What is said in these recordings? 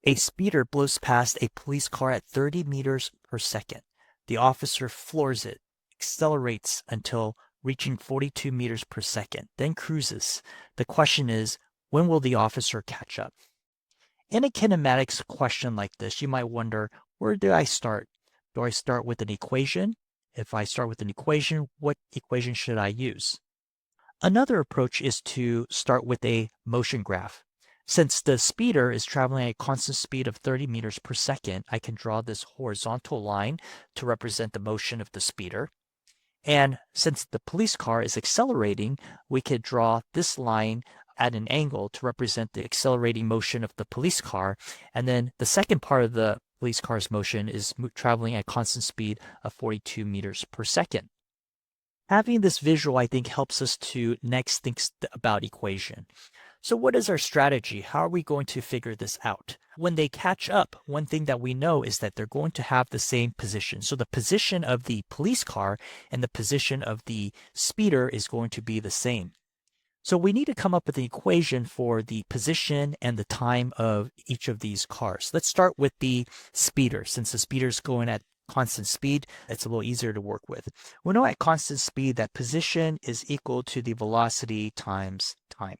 A speeder blows past a police car at 30 meters per second. The officer floors it, accelerates until reaching 42 meters per second, then cruises. The question is, when will the officer catch up? In a kinematics question like this, you might wonder, where do I start? Do I start with an equation? If I start with an equation, what equation should I use? Another approach is to start with a motion graph. Since the speeder is traveling at a constant speed of 30 meters per second, I can draw this horizontal line to represent the motion of the speeder. And since the police car is accelerating, we could draw this line at an angle to represent the accelerating motion of the police car. And then the second part of the police car's motion is traveling at constant speed of 42 meters per second. Having this visual, I think, helps us to next think about equation. So what is our strategy? How are we going to figure this out? When they catch up, one thing that we know is that they're going to have the same position. So the position of the police car and the position of the speeder is going to be the same. So we need to come up with an equation for the position and the time of each of these cars. Let's start with the speeder. Since the speeder is going at constant speed, it's a little easier to work with. We know at constant speed that position is equal to the velocity times time.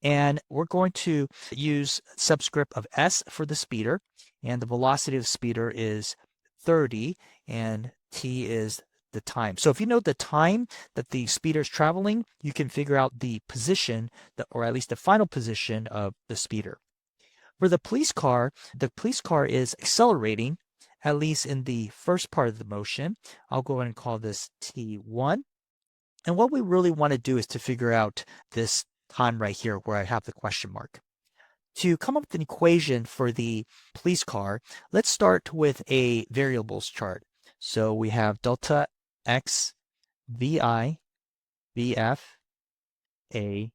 And we're going to use subscript of s for the speeder, and the velocity of the speeder is 30, and t is the time. So if you know the time that the speeder is traveling, you can figure out the position, or at least the final position of the speeder. For the police car is accelerating, at least in the first part of the motion. I'll go ahead and call this T1. And what we really want to do is to figure out this time right here where I have the question mark. To come up with an equation for the police car, let's start with a variables chart. So we have delta x vi vf a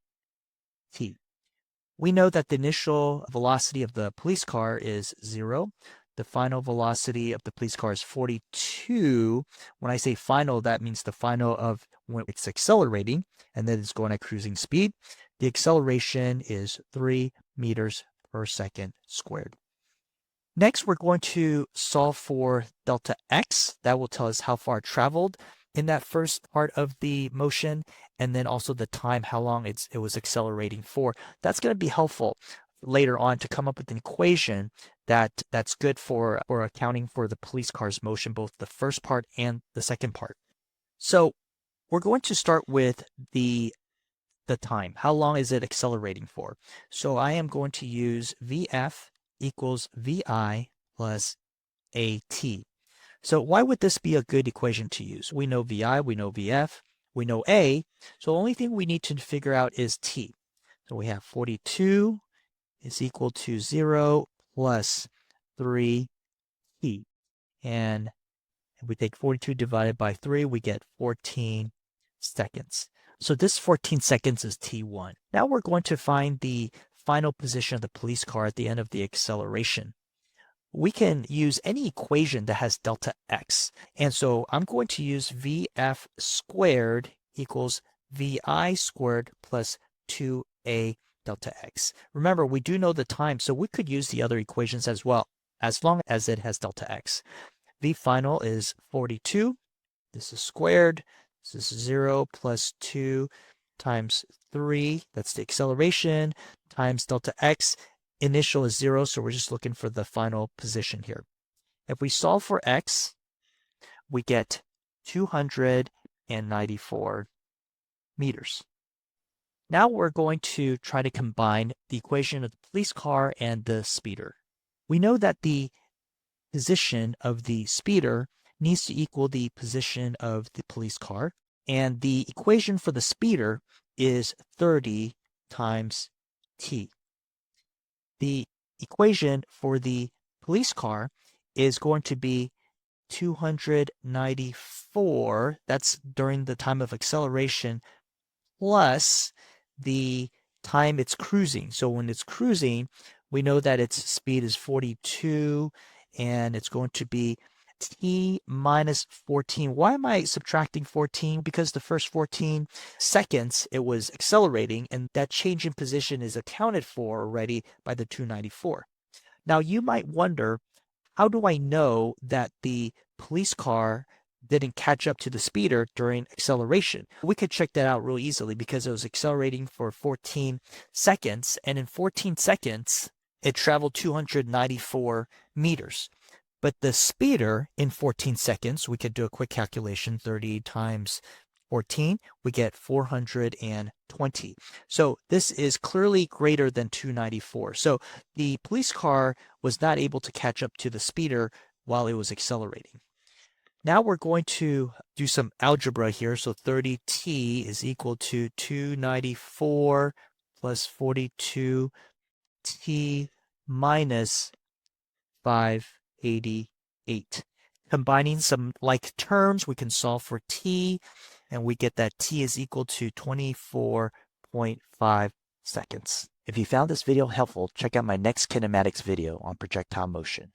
t. We know that the initial velocity of the police car is 0. The final velocity of the police car is 42. When I say final, that means the final of when it's accelerating, and then it's going at cruising speed. The acceleration is 3 meters per second squared. Next, we're going to solve for delta x. That will tell us how far it traveled in that first part of the motion, and then also the time, how long it was accelerating for. That's going to be helpful later on to come up with an equation that's good for accounting for the police car's motion, both the first part and the second part. So we're going to start with the time. How long is it accelerating for? So I am going to use VF equals VI plus AT. So why would this be a good equation to use? We know VI, we know VF, we know A. So the only thing we need to figure out is T. So we have 42 is equal to 0 plus 3T. And if we take 42 divided by 3, we get 14 seconds. So this 14 seconds is T1. Now we're going to find the final position of the police car at the end of the acceleration. We can use any equation that has delta x. And so I'm going to use VF squared equals VI squared plus 2A delta x. Remember, we do know the time, so we could use the other equations as well, as long as it has delta x. V final is 42. This is squared. This is 0 plus 2 times 3. That's the acceleration times delta x. Initial is 0, so we're just looking for the final position here. If we solve for x, we get 294 meters. Now we're going to try to combine the equation of the police car and the speeder. We know that the position of the speeder needs to equal the position of the police car, and the equation for the speeder is 30 times t. The equation for the police car is going to be 294, that's during the time of acceleration, plus the time it's cruising. So when it's cruising, we know that its speed is 42, and it's going to be t minus 14. Why am I subtracting 14? Because the first 14 seconds it was accelerating, and that change in position is accounted for already by the 294. Now, you might wonder, how do I know that the police car didn't catch up to the speeder during acceleration? We could check that out real easily because it was accelerating for 14 seconds, and in 14 seconds, it traveled 294 meters. But the speeder in 14 seconds, we could do a quick calculation, 30 times 14, we get 420. So this is clearly greater than 294. So the police car was not able to catch up to the speeder while it was accelerating. Now we're going to do some algebra here. So 30t is equal to 294 plus 42t minus 588. Combining some like terms, we can solve for t, and we get that t is equal to 24.5 seconds. If you found this video helpful, check out my next kinematics video on projectile motion.